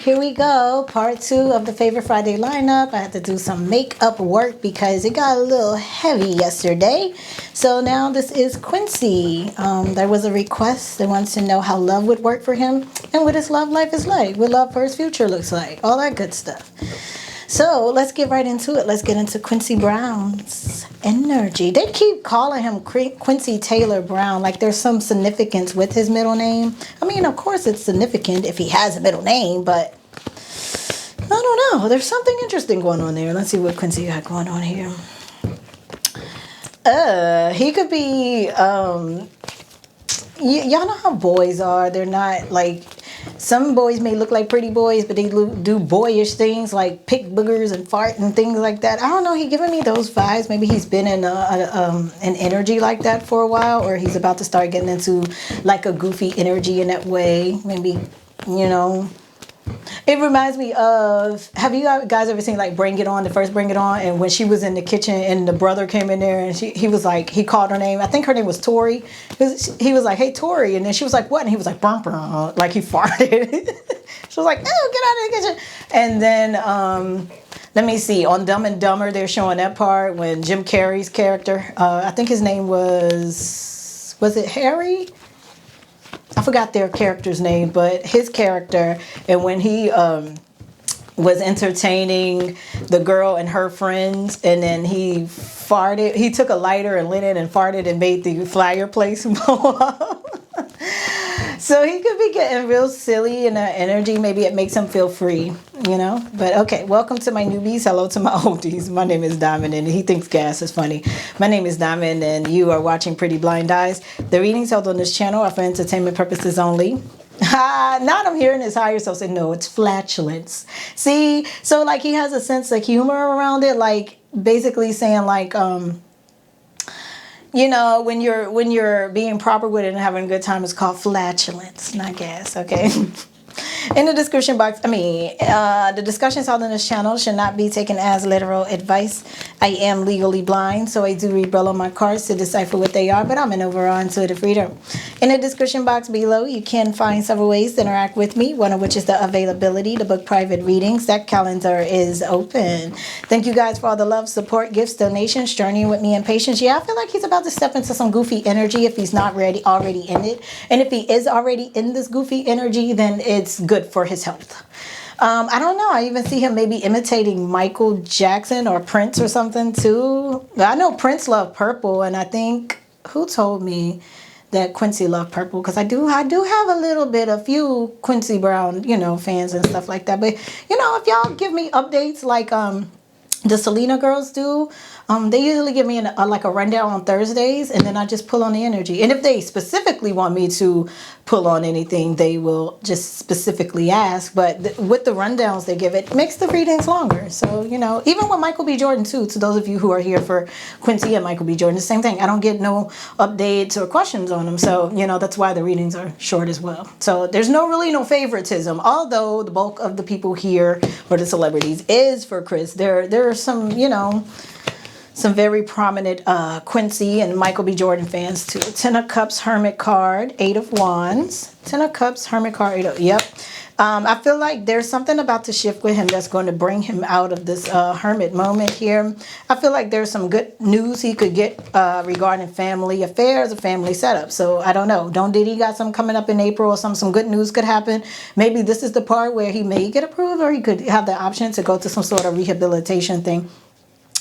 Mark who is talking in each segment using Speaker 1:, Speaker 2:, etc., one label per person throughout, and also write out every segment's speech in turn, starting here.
Speaker 1: here we go. Part 2 of the Favorite Friday lineup. I had to do some makeup work because it got a little heavy yesterday. So now this is Quincy. There was a request that wants to know how love would work for him and what his love life is like, what love for his future looks like, all that good stuff. So let's get right into it. Let's get into Quincy Brown's energy. They keep calling him Quincy Taylor Brown, like there's some significance with his middle name. I mean, of course it's significant if he has a middle name, but I don't know. There's something interesting going on there. Let's see what Quincy got going on here. He could be, y'all know how boys are. They're not like... Some boys may look like pretty boys, but they do boyish things like pick boogers and fart and things like that. I don't know. He's giving me those vibes. Maybe he's been in an energy like that for a while, or he's about to start getting into like a goofy energy in that way. Maybe, you know. It reminds me of, have you guys ever seen like Bring It On, the first Bring It On? And when she was in the kitchen and the brother came in there and he was like, he called her name. I think her name was Tori. He was like, hey, Tori. And then she was like, what? And he was like, burn, burn, like he farted. She was like, oh, get out of the kitchen. And then, let me see, on Dumb and Dumber, they're showing that part when Jim Carrey's character, I think his name was it Harry? I forgot their character's name, but his character, and when he was entertaining the girl and her friends, and then he farted, he took a lighter and lit it and farted and made the fireplace blow up. So he could be getting real silly in that energy. Maybe it makes him feel free, you know? But okay, welcome to my newbies. Hello to my oldies. My name is Diamond, and he thinks gas is funny. My name is Diamond, and you are watching Pretty Blind Eyes. The readings held on this channel are for entertainment purposes only. Now I'm hearing his higher self say, no, it's flatulence. See? So, like, he has a sense of humor around it, like, basically saying, like, you know, when you're being proper with it and having a good time, it's called flatulence, not gas, okay? In the description box, the discussions held on this channel should not be taken as literal advice. I am legally blind, so I do read braille on my cards to decipher what they are, but I'm an overall intuitive reader. In the description box below, you can find several ways to interact with me, one of which is the availability to book private readings. That calendar is open. Thank you guys for all the love, support, gifts, donations, journeying with me and patience. Yeah, I feel like he's about to step into some goofy energy if he's not already in it. And if he is already in this goofy energy, then it's good for his health. I don't know. I even see him maybe imitating Michael Jackson or Prince or something too. I know Prince loved purple, and I think, who told me that Quincy loved purple? Because I do have a few Quincy Brown, you know, fans and stuff like that. But, you know, if y'all give me updates like the Selena girls do, they usually give me like a rundown on Thursdays, and then I just pull on the energy. And if they specifically want me to pull on anything, they will just specifically ask. But with the rundowns they give, it makes the readings longer. So, you know, even with Michael B. Jordan too, to those of you who are here for Quincy and Michael B. Jordan, the same thing. I don't get no updates or questions on them. So, you know, that's why the readings are short as well. So there's no favoritism, although the bulk of the people here, or the celebrities, is for Chris. There are some, you know, some very prominent Quincy and Michael B. Jordan fans too. Ten of Cups, Hermit card, Eight of Wands. Ten of Cups, Hermit card, yep. I feel like there's something about to shift with him that's going to bring him out of this hermit moment here. I feel like there's some good news he could get regarding family affairs, a family setup. So I don't know. Don't Diddy got something coming up in April or some good news could happen. Maybe this is the part where he may get approved, or he could have the option to go to some sort of rehabilitation thing.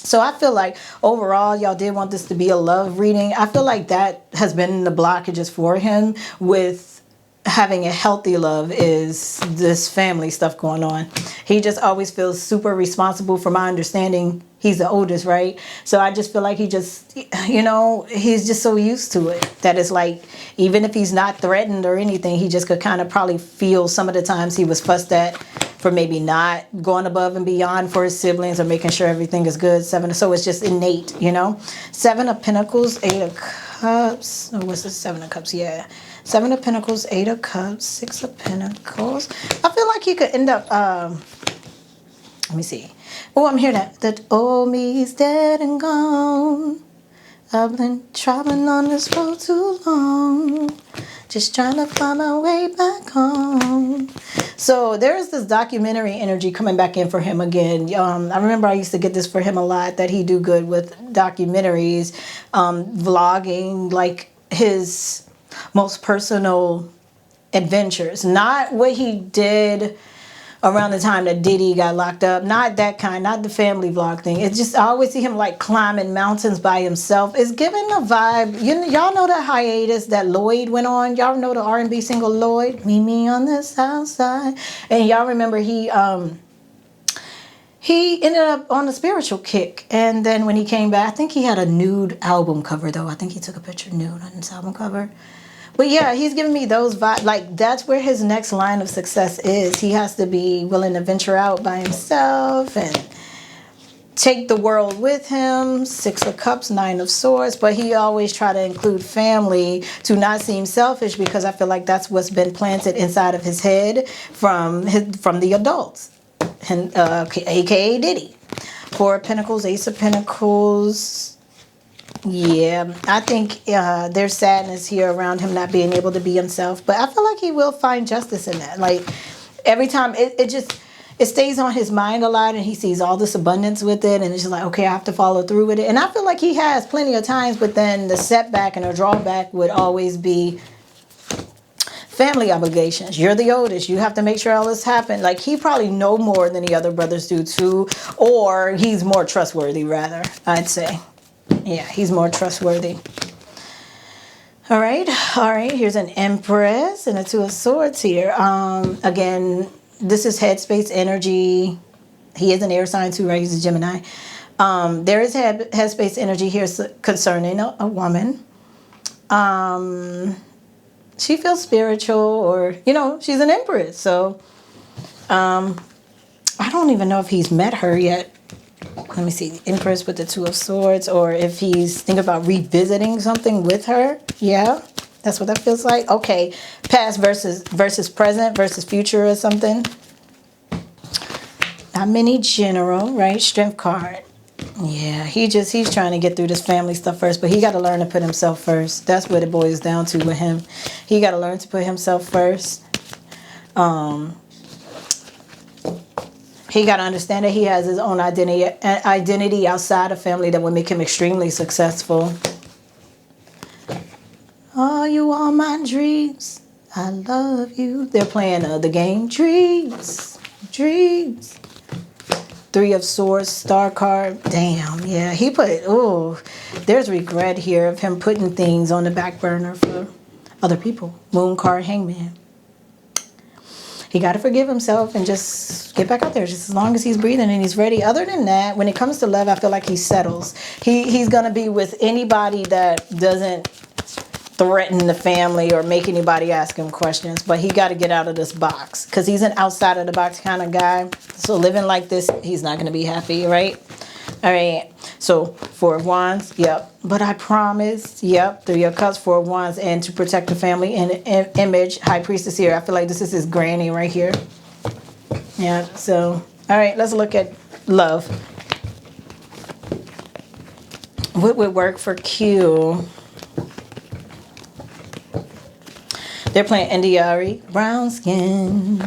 Speaker 1: So I feel like overall, y'all did want this to be a love reading. I feel like that has been the blockages for him with having a healthy love, is this family stuff going on. He just always feels super responsible. From my understanding, he's the oldest, right? So I just feel like he just, you know, he's just so used to it that it's like, even if he's not threatened or anything, he just could kind of probably feel some of the times he was fussed at for maybe not going above and beyond for his siblings or making sure everything is good. So it's just innate, you know. Seven of Pentacles, Eight of Cups. Oh, what's this? Seven of Cups, yeah. Seven of Pentacles, Eight of Cups, Six of Pentacles. I feel like he could end up, let me see. Oh, I'm hearing that old me is dead and gone. I've been traveling on this road too long, just trying to find my way back home. So there's this documentary energy coming back in for him again. I remember I used to get this for him a lot, that he do good with documentaries, vlogging, like his most personal adventures, not what he did around the time that Diddy got locked up, not that kind, not the family vlog thing. It's just, I always see him like climbing mountains by himself. It's giving a vibe. Y'all know that hiatus that Lloyd went on. Y'all know the R&B single Lloyd, Meet Me on the South Side. And y'all remember he ended up on a spiritual kick. And then when he came back, I think he had a nude album cover though. I think he took a picture nude on his album cover. But yeah, he's giving me those vibes. Like, that's where his next line of success is. He has to be willing to venture out by himself and take the world with him. 6 of Cups, 9 of Swords. But he always try to include family to not seem selfish, because I feel like that's what's been planted inside of his head from the adults, and aka Diddy. 4 of Pentacles, Ace of Pentacles. Yeah, I think there's sadness here around him not being able to be himself, but I feel like he will find justice in that. Like, every time it stays on his mind a lot, and he sees all this abundance with it, and it's just like, okay, I have to follow through with it. And I feel like he has plenty of times, but then the setback and the drawback would always be family obligations. You're the oldest. You have to make sure all this happens. Like, he probably know more than the other brothers do too, or he's more trustworthy, rather, I'd say. Yeah, he's more trustworthy. All right. Here's an Empress and a 2 of Swords here. Again, this is headspace energy. He is an air sign too, right? He's a Gemini. There is headspace energy here concerning a woman. She feels spiritual, or, she's an Empress. So, I don't even know if he's met her yet. Let me see, Empress with the 2 of Swords, or if he's thinking about revisiting something with her. Yeah, that's what that feels like. Okay, past versus present versus future or something. Not many general, right? Strength card. Yeah, he's trying to get through this family stuff first, but he got to learn to put himself first. That's what it boils down to with him. He got to learn to put himself first. He got to understand that he has his own identity outside of family that would make him extremely successful. Oh, you are my dreams. I love you. They're playing the game. Dreams. 3 of Swords, Star card. Damn, yeah. There's regret here of him putting things on the back burner for other people. Moon card, Hangman. He got to forgive himself and just get back out there, just as long as he's breathing and he's ready. Other than that, when it comes to love, I feel like he settles. He's going to be with anybody that doesn't threaten the family or make anybody ask him questions. But he got to get out of this box, because he's an outside of the box kind of guy. So living like this, he's not going to be happy, right? All right. So 4 of Wands, yep. But I promise, yep. 3 of Cups, 4 of Wands, and to protect the family and image. High Priestess here. I feel like this is his granny right here. Yeah. So, all right. Let's look at love. What would work for Q? They're playing Indiari. Brown skin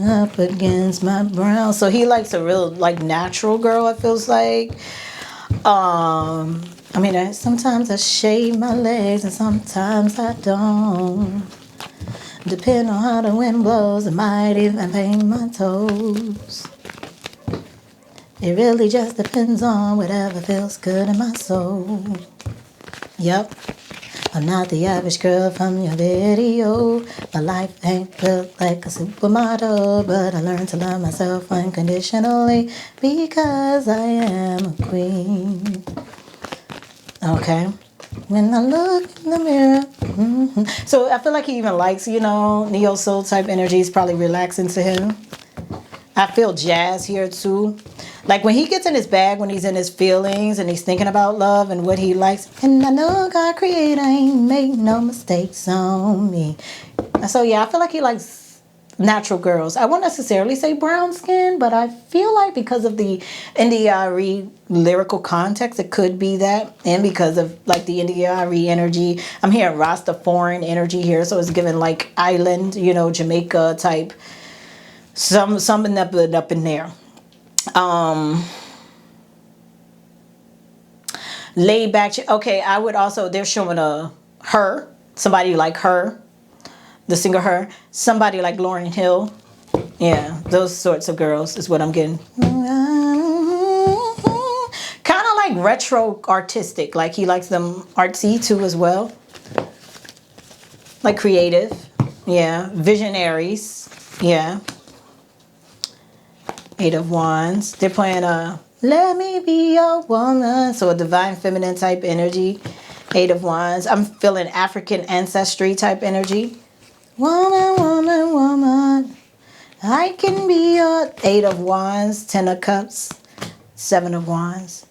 Speaker 1: up against my brown. So he likes a real, like, natural girl, it feels like. Sometimes I shave my legs and sometimes I don't. Depending on how the wind blows, I might even paint my toes. It really just depends on whatever feels good in my soul. Yep. I'm not the average girl from your video. My life ain't built like a supermodel, but I learned to love myself unconditionally because I am a queen. Okay. When I look in the mirror. Mm-hmm. So I feel like he even likes, neo soul type energy is probably relaxing to him. I feel jazz here too. Like when he gets in his bag, when he's in his feelings and he's thinking about love and what he likes. And I know God created, I ain't made no mistakes on me. So yeah, I feel like he likes natural girls. I won't necessarily say brown skin, but I feel like because of the Indiari lyrical context, it could be that. And because of like the Indiari energy, I'm hearing Rastafarian energy here. So it's given like island, Jamaica type Something up in there. Laid back. Okay, I would also. They're showing her, somebody like her, the singer her, somebody like Lauryn Hill. Yeah, those sorts of girls is what I'm getting. Kind of like retro artistic. Like he likes them artsy too as well. Like creative. Yeah, visionaries. Yeah. 8 of Wands. They're playing Let Me Be Your Woman. So a divine feminine type energy. 8 of Wands. I'm feeling African ancestry type energy. Woman, woman, woman. I can be your 8 of Wands. 10 of Cups. 7 of Wands.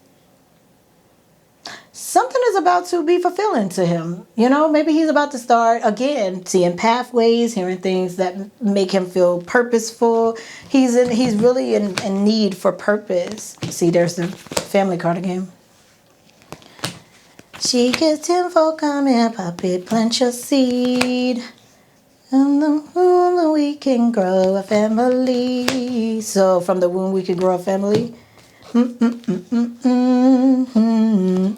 Speaker 1: Something is about to be fulfilling to him. You know, maybe he's about to start, again, seeing pathways, hearing things that make him feel purposeful. He's really in need for purpose. See, there's the family card again. She gets tenfold, come here, puppet, plant your seed. From the womb we can grow a family. So from the womb we can grow a family.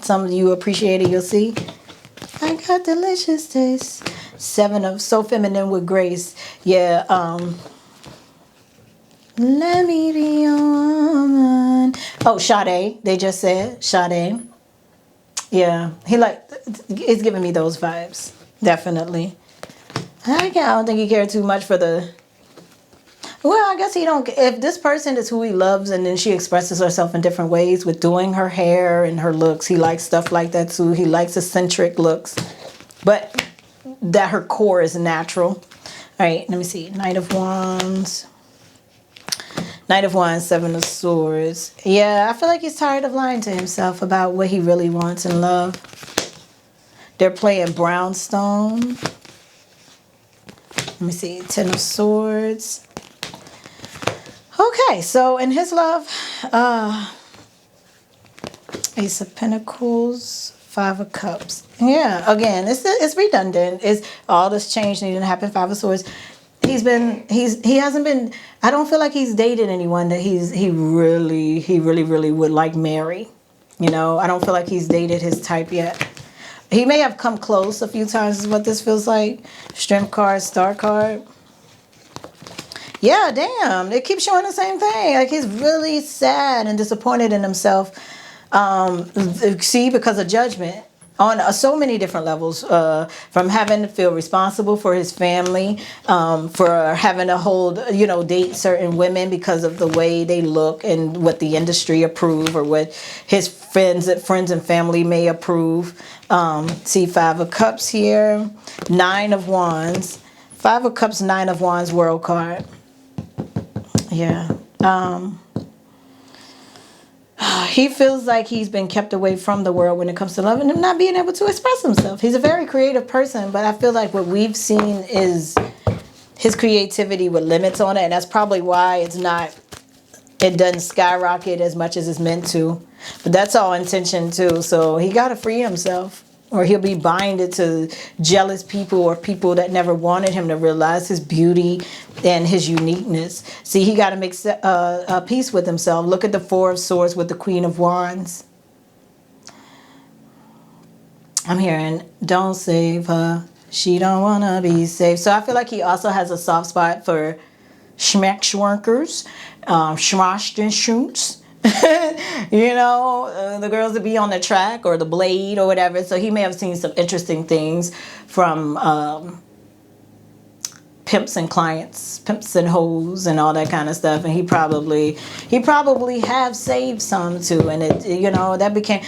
Speaker 1: Some of you appreciate it, you'll see. I got delicious taste. 7 of so feminine with grace. Yeah, let me be your woman. Oh, Sade, they just said. Sade. Yeah, it's giving me those vibes. Definitely. I don't think he cared too much for the... Well, I guess he don't. If this person is who he loves and then she expresses herself in different ways with doing her hair and her looks, he likes stuff like that too. He likes eccentric looks, but that her core is natural. All right, let me see. Knight of Wands. Knight of Wands, 7 of Swords. Yeah, I feel like he's tired of lying to himself about what he really wants in love. They're playing Brownstone. Let me see. 10 of Swords. Okay, so in his love, Ace of Pentacles, 5 of Cups. Yeah, again, it's redundant. It's all this change needing to happen. 5 of Swords. He hasn't been. I don't feel like he's dated anyone that he really would like marry. You know, I don't feel like he's dated his type yet. He may have come close a few times, is what this feels like. Strength card, Star card. Yeah, damn. They keep showing the same thing. Like he's really sad and disappointed in himself. See, because of judgment on so many different levels. From having to feel responsible for his family, for having to hold, date certain women because of the way they look and what the industry approve or what his friends and family may approve. See, 5 of Cups here, 9 of Wands. 5 of Cups, 9 of Wands, World card. Yeah. He feels like he's been kept away from the world when it comes to love and him not being able to express himself. He's a very creative person, but I feel like what we've seen is his creativity with limits on it, and that's probably why it doesn't skyrocket as much as it's meant to. But that's all intention too. So he got to free himself, or he'll be binded to jealous people or people that never wanted him to realize his beauty and his uniqueness. See, he got to make a peace with himself. Look at the 4 of Swords with the Queen of Wands. I'm hearing, don't save her. She don't want to be saved. So I feel like he also has a soft spot for schmeckschwerkers, schmosh-and-shoots. The girls that be on the track or the blade or whatever. So he may have seen some interesting things from pimps and clients, pimps and hoes and all that kind of stuff. And he probably have saved some too. And that became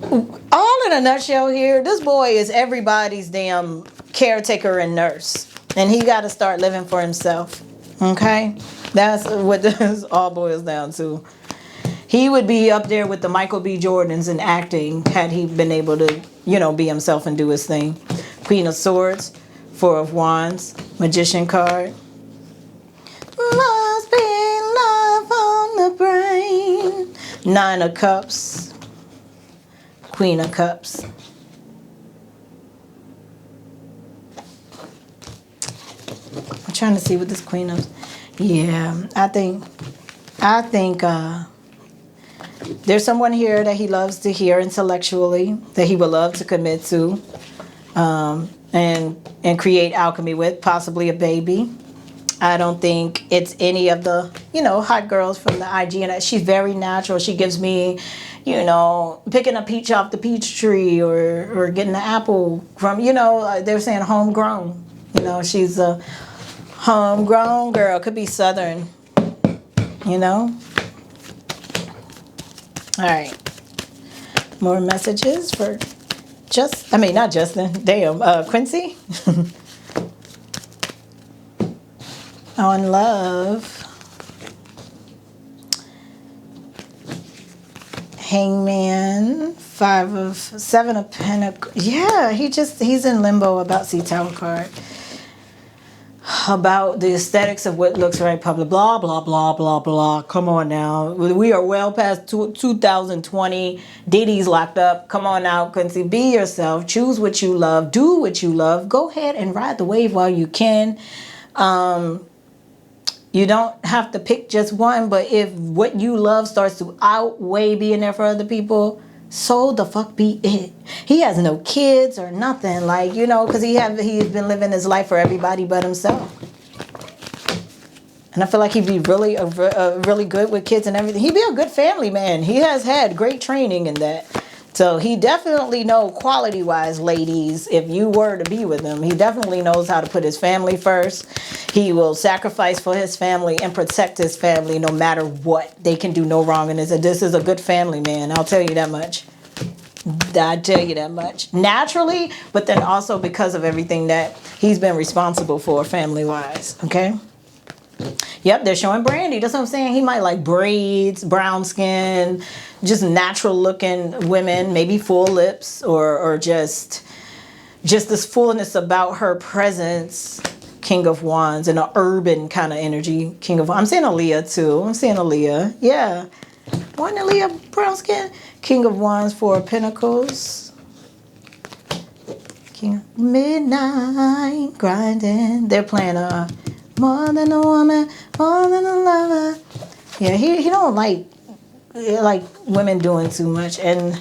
Speaker 1: all in a nutshell here. This boy is everybody's damn caretaker and nurse, and he got to start living for himself. Okay, that's what this all boils down to. He would be up there with the Michael B. Jordans in acting had he been able to, be himself and do his thing. Queen of Swords, 4 of Wands, Magician card. Must be love on the brain. 9 of Cups, Queen of Cups. What trying to see what this Queen of. Yeah, I think there's someone here that he loves to hear intellectually, that he would love to commit to, and create alchemy with, possibly a baby. I don't think it's any of the, hot girls from the IG. And she's very natural. She gives me, picking a peach off the peach tree or getting an apple from, they're saying homegrown. She's a homegrown girl. Could be Southern, All right. More messages for not Justin. Damn, Quincy. On love. Hangman. 7 of Pentacles. Yeah, he's in limbo about Tower card. About the aesthetics of what looks right, public, blah, blah, blah, blah, blah. Come on now. We are well past 2020. Diddy's locked up. Come on now, Quincy. Be yourself. Choose what you love. Do what you love. Go ahead and ride the wave while you can. You don't have to pick just one, but if what you love starts to outweigh being there for other people, so the fuck be it. He has no kids or nothing, because he's been living his life for everybody but himself. And I feel like he'd be really really good with kids and everything. He'd be a good family man. He has had great training in that. So he definitely knows, quality-wise, ladies, if you were to be with him, he definitely knows how to put his family first. He will sacrifice for his family and protect his family no matter what. They can do no wrong. And this is a good family man. I'll tell you that much. Naturally, but then also because of everything that he's been responsible for family-wise. Okay? Yep, they're showing Brandy. That's what I'm saying. He might like braids, brown skin, just natural looking women, maybe full lips, or just this fullness about her presence. King of Wands and an urban kind of energy. I'm saying Aaliyah too. I'm saying Aaliyah. Yeah. Wasn't Aaliyah brown skin? King of Wands, 4 of Pentacles. King of Midnight grinding. They're playing more than a woman, more than a lover. Yeah, he don't like women doing too much. And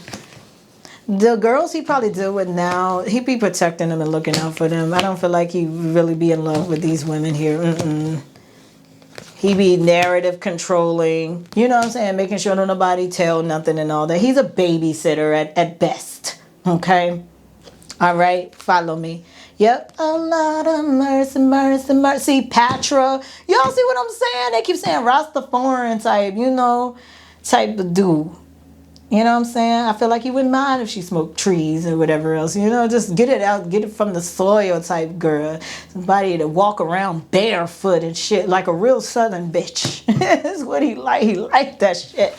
Speaker 1: the girls he probably deal with now, he be protecting them and looking out for them. I don't feel like he really be in love with these women here. He be narrative controlling. You know what I'm saying? Making sure nobody tell nothing and all that. He's a babysitter at best. Okay? All right? Follow me. Yep. A lot of mercy, mercy, mercy. Patra. Y'all see what I'm saying? They keep saying Rastafarian type, type of dude. You know what I'm saying? I feel like he wouldn't mind if she smoked trees or whatever else. Just get it out, get it from the soil type girl. Somebody to walk around barefoot and shit like a real southern bitch. That's what he like. He like that shit.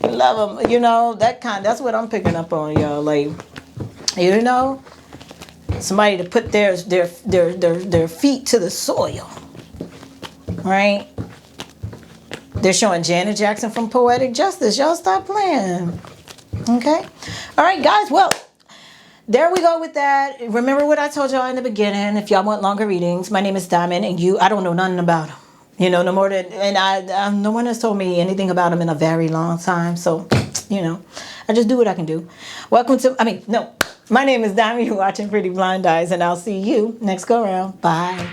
Speaker 1: He love him. That's what I'm picking up on, y'all. Somebody to put their feet to the soil. Right? They're showing Janet Jackson from Poetic Justice. Y'all stop playing. Okay? All right, guys. Well, there we go with that. Remember what I told y'all in the beginning. If y'all want longer readings, my name is Diamond, and I don't know nothing about him. No more than, and no one has told me anything about him in a very long time. So, I just do what I can do. My name is Diamond. You're watching Pretty Blind Eyes, and I'll see you next go round. Bye.